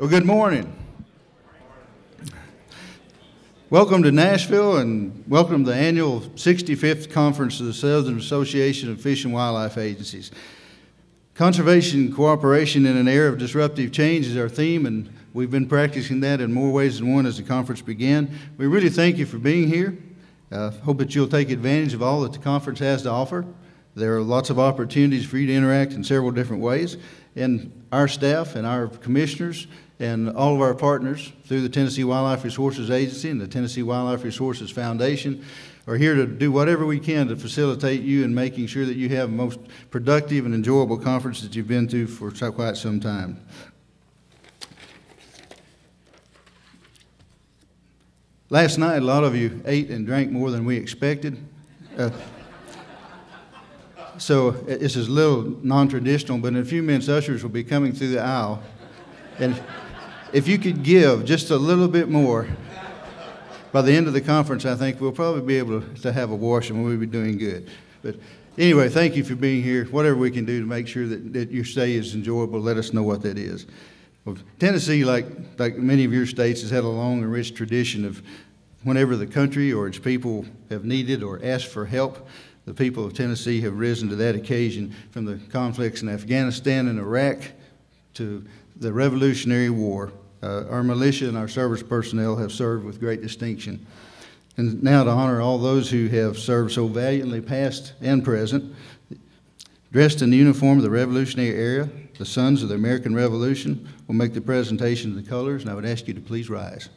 Well, good morning. Welcome to Nashville and welcome to the annual 65th Conference of the Southern Association of Fish and Wildlife Agencies. Conservation cooperation in an era of disruptive change is our theme, and we've been practicing that in more ways than one as the conference began. We really thank you for being here. Hope that you'll take advantage of all that the conference has to offer. There are lots of opportunities for you to interact in several different ways, and our staff and our commissioners and all of our partners through the Tennessee Wildlife Resources Agency and the Tennessee Wildlife Resources Foundation are here to do whatever we can to facilitate you in making sure that you have the most productive and enjoyable conference that you've been to for quite some time. Last night, a lot of you ate and drank more than we expected. So this is a little non-traditional, but in a few minutes, ushers will be coming through the aisle. And if you could give just a little bit more, by the end of the conference, I think we'll probably be able to have a wash and we'll be doing good. But anyway, thank you for being here. Whatever we can do to make sure that your stay is enjoyable, let us know what that is. Well, Tennessee, like many of your states, has had a long and rich tradition of whenever the country or its people have needed or asked for help, the people of Tennessee have risen to that occasion, from the conflicts in Afghanistan and Iraq to the Revolutionary War. Our militia and our service personnel have served with great distinction. And now, to honor all those who have served so valiantly, past and present, dressed in the uniform of the Revolutionary era, the Sons of the American Revolution will make the presentation of the colors, and I would ask you to please rise.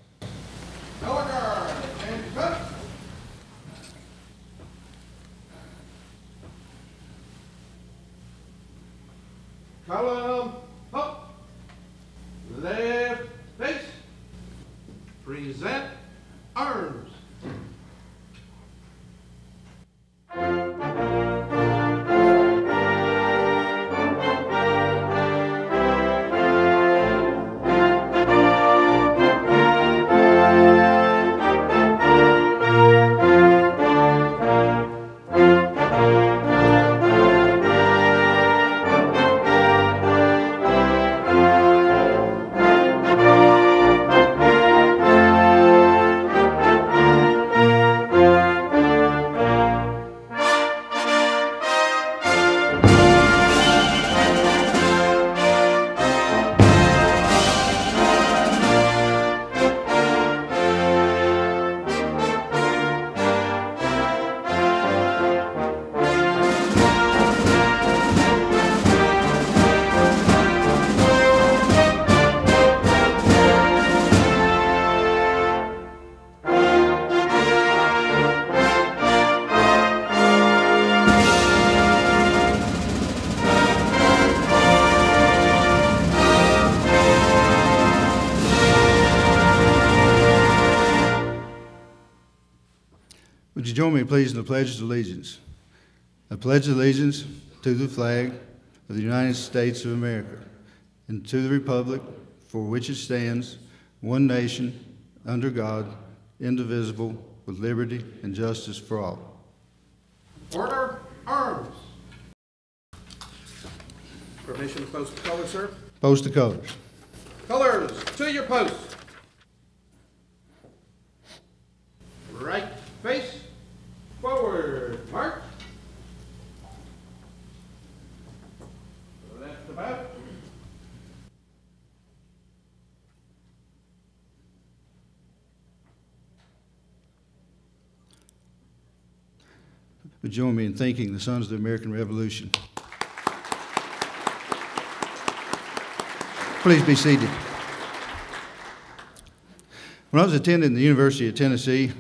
Color guard and cut. Column up. Left face. Present arms. Would you join me, please, in the Pledge of Allegiance? I pledge allegiance to the flag of the United States of America and to the republic for which it stands, one nation, under God, indivisible, with liberty and justice for all. Order, arms. Permission to post the colors, sir? Post the colors. Colors, to your post. Right face, forward, march. Left about. Would you join me in thanking the Sons of the American Revolution? Please be seated. When I was attending the University of Tennessee,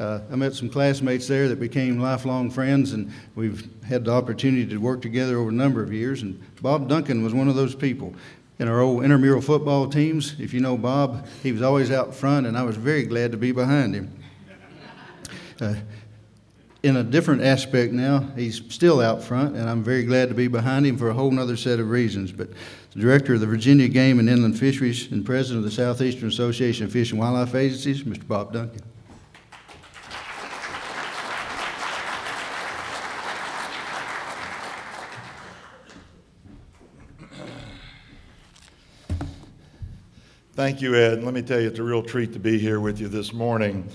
I met some classmates there that became lifelong friends, and we've had the opportunity to work together over a number of years, and Bob Duncan was one of those people. In our old intramural football teams, if you know Bob, he was always out front, and I was very glad to be behind him. In a different aspect now, he's still out front, and I'm very glad to be behind him for a whole other set of reasons. But the director of the Virginia Game and Inland Fisheries and president of the Southeastern Association of Fish and Wildlife Agencies, Mr. Bob Duncan. Thank you, Ed. And let me tell you, it's a real treat to be here with you this morning.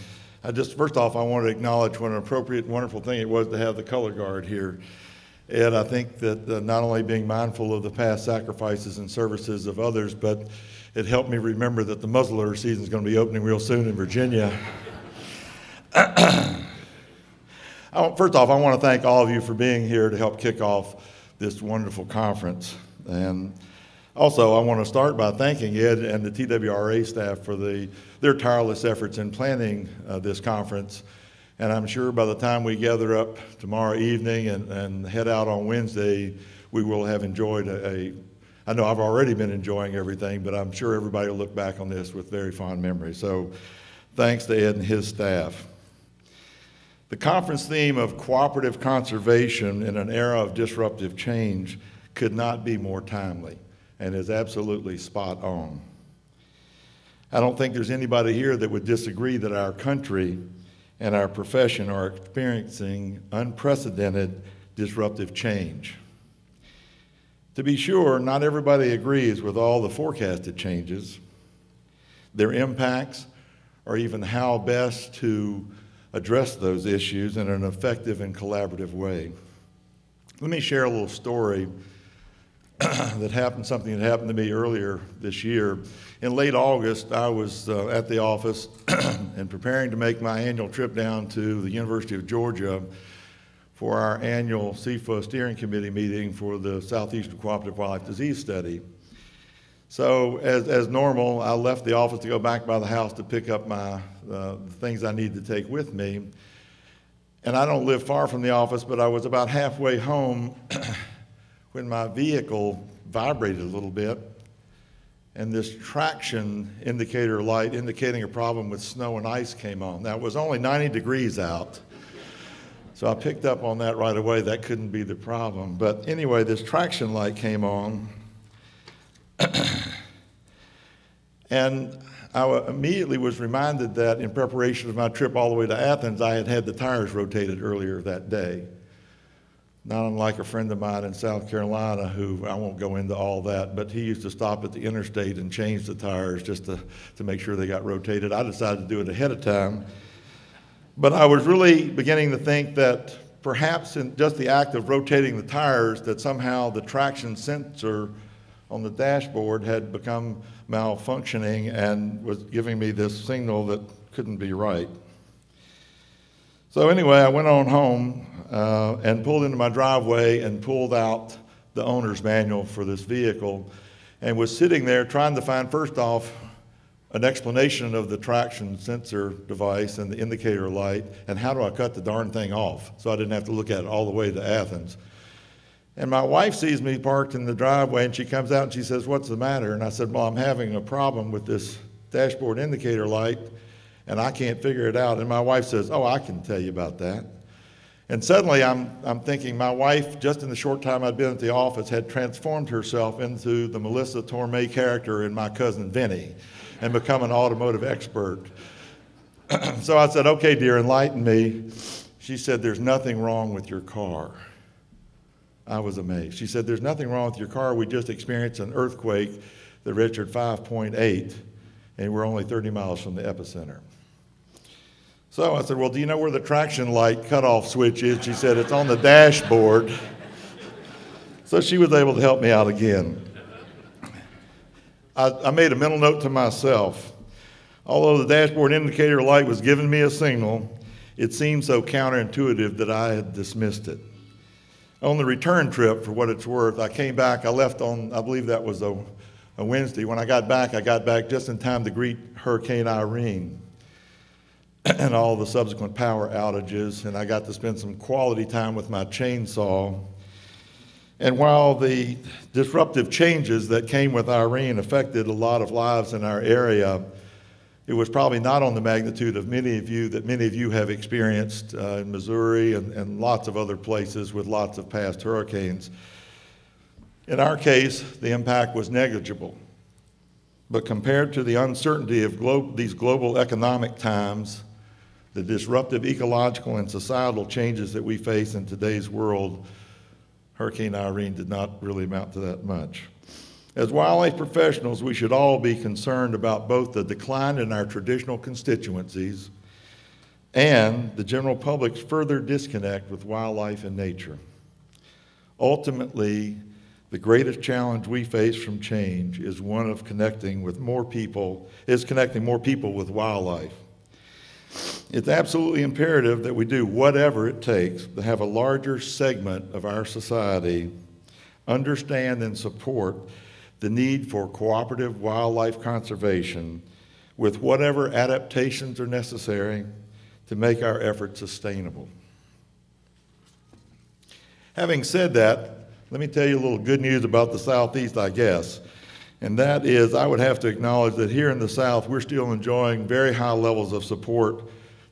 First off, I want to acknowledge what an appropriate and wonderful thing it was to have the color guard here. Ed, I think that not only being mindful of the past sacrifices and services of others, but it helped me remember that the muzzleloader season is going to be opening real soon in Virginia. First off, I want to thank all of you for being here to help kick off this wonderful conference. And also, I want to start by thanking Ed and the TWRA staff for their tireless efforts in planning this conference. And I'm sure by the time we gather up tomorrow evening and head out on Wednesday, we will have enjoyed I know I've already been enjoying everything, but I'm sure everybody will look back on this with very fond memories. So thanks to Ed and his staff. The conference theme of cooperative conservation in an era of disruptive change could not be more timely and is absolutely spot on. I don't think there's anybody here that would disagree that our country and our profession are experiencing unprecedented disruptive change. To be sure, not everybody agrees with all the forecasted changes, their impacts, or even how best to address those issues in an effective and collaborative way. Let me share a little story something that happened to me earlier this year. In late August, I was at the office and preparing to make my annual trip down to the University of Georgia for our annual SEAFWA steering committee meeting for the Southeastern Cooperative Wildlife Disease Study. So as normal, I left the office to go back by the house to pick up my things I need to take with me. And I don't live far from the office, but I was about halfway home when my vehicle vibrated a little bit, and this traction indicator light indicating a problem with snow and ice came on. Now, it was only 90 degrees out, so I picked up on that right away. That couldn't be the problem. But anyway, this traction light came on, and I immediately was reminded that in preparation for my trip all the way to Athens, I had had the tires rotated earlier that day. Not unlike a friend of mine in South Carolina who, I won't go into all that, but he used to stop at the interstate and change the tires just to make sure they got rotated. I decided to do it ahead of time. But I was really beginning to think that perhaps in just the act of rotating the tires, that somehow the traction sensor on the dashboard had become malfunctioning and was giving me this signal that couldn't be right. So anyway, I went on home and pulled into my driveway and pulled out the owner's manual for this vehicle and was sitting there trying to find, first off, an explanation of the traction sensor device and the indicator light, and how do I cut the darn thing off so I didn't have to look at it all the way to Athens. And my wife sees me parked in the driveway, and she comes out and she says, "What's the matter?" And I said, "Well, I'm having a problem with this dashboard indicator light, and I can't figure it out." And my wife says, "Oh, I can tell you about that." And suddenly I'm thinking my wife, just in the short time I'd been at the office, had transformed herself into the Melissa Torme character in My Cousin Vinny and become an automotive expert. So I said, "Okay, dear, enlighten me." She said, "There's nothing wrong with your car." I was amazed. She said, "There's nothing wrong with your car. We just experienced an earthquake that registered 5.8, and we're only 30 miles from the epicenter." So I said, "Well, do you know where the traction light cutoff switch is?" She said, "It's on the dashboard." So she was able to help me out again. I made a mental note to myself. Although the dashboard indicator light was giving me a signal, it seemed so counterintuitive that I had dismissed it. On the return trip, for what it's worth, I came back. I left on, I believe that was a Wednesday. When I got back just in time to greet Hurricane Irene and all the subsequent power outages, and I got to spend some quality time with my chainsaw. And while the disruptive changes that came with Irene affected a lot of lives in our area, it was probably not on the magnitude of many of you have experienced in Missouri and lots of other places with lots of past hurricanes. In our case, the impact was negligible. But compared to the uncertainty of these global economic times, the disruptive ecological and societal changes that we face in today's world, Hurricane Irene did not really amount to that much. As wildlife professionals, we should all be concerned about both the decline in our traditional constituencies and the general public's further disconnect with wildlife and nature. Ultimately, the greatest challenge we face from change is one of connecting more people with wildlife. It's absolutely imperative that we do whatever it takes to have a larger segment of our society understand and support the need for cooperative wildlife conservation with whatever adaptations are necessary to make our efforts sustainable. Having said that, let me tell you a little good news about the Southeast, I guess. And that is, I would have to acknowledge that here in the South, we're still enjoying very high levels of support,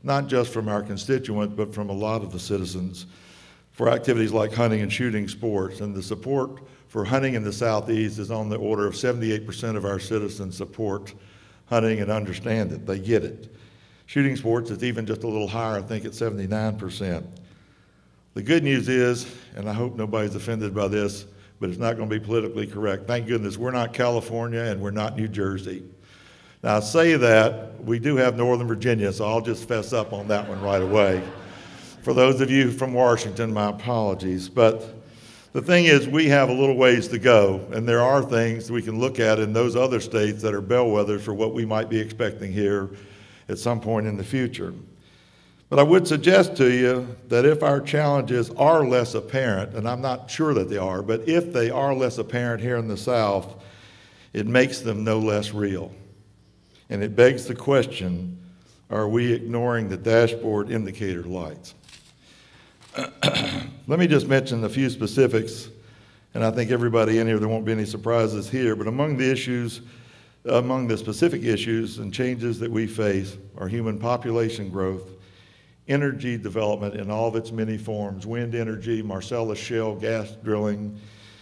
not just from our constituents, but from a lot of the citizens for activities like hunting and shooting sports. And the support for hunting in the Southeast is on the order of 78% of our citizens support hunting and understand it. They get it. Shooting sports is even just a little higher, I think it's 79%. The good news is, and I hope nobody's offended by this, but it's not going to be politically correct. Thank goodness we're not California and we're not New Jersey. Now I say that, we do have Northern Virginia, so I'll just fess up on that one right away. For those of you from Washington, my apologies. But the thing is, we have a little ways to go, and there are things we can look at in those other states that are bellwethers for what we might be expecting here at some point in the future. But I would suggest to you that if our challenges are less apparent, and I'm not sure that they are, but if they are less apparent here in the South, it makes them no less real. And it begs the question, are we ignoring the dashboard indicator lights? Let me just mention a few specifics, and I think everybody in here, there won't be any surprises here, but among the specific issues and changes that we face are human population growth, energy development in all of its many forms, wind energy, Marcellus shale gas drilling,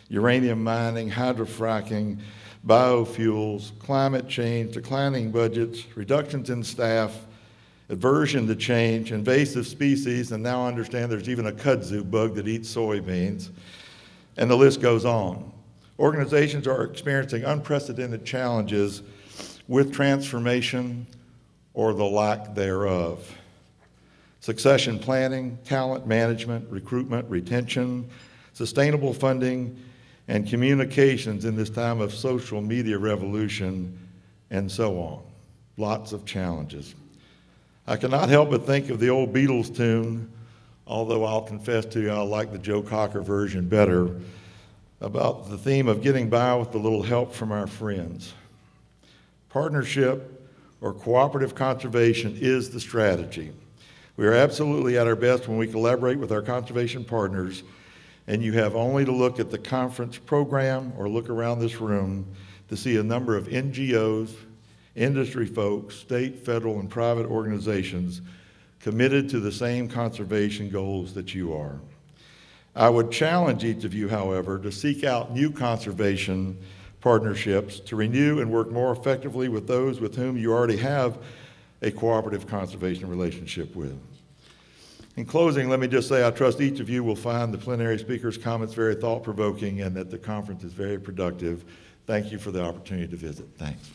uranium mining, hydrofracking, biofuels, climate change, declining budgets, reductions in staff, aversion to change, invasive species, and now I understand there's even a kudzu bug that eats soybeans, and the list goes on. Organizations are experiencing unprecedented challenges with transformation or the lack thereof. Succession planning, talent management, recruitment, retention, sustainable funding, and communications in this time of social media revolution, and so on. Lots of challenges. I cannot help but think of the old Beatles tune, although I'll confess to you I like the Joe Cocker version better, about the theme of getting by with a little help from our friends. Partnership or cooperative conservation is the strategy. We are absolutely at our best when we collaborate with our conservation partners, and you have only to look at the conference program or look around this room to see a number of NGOs, industry folks, state, federal, and private organizations committed to the same conservation goals that you are. I would challenge each of you, however, to seek out new conservation partnerships, to renew and work more effectively with those with whom you already have a cooperative conservation relationship with. In closing, let me just say I trust each of you will find the plenary speaker's comments very thought-provoking and that the conference is very productive. Thank you for the opportunity to visit. Thanks.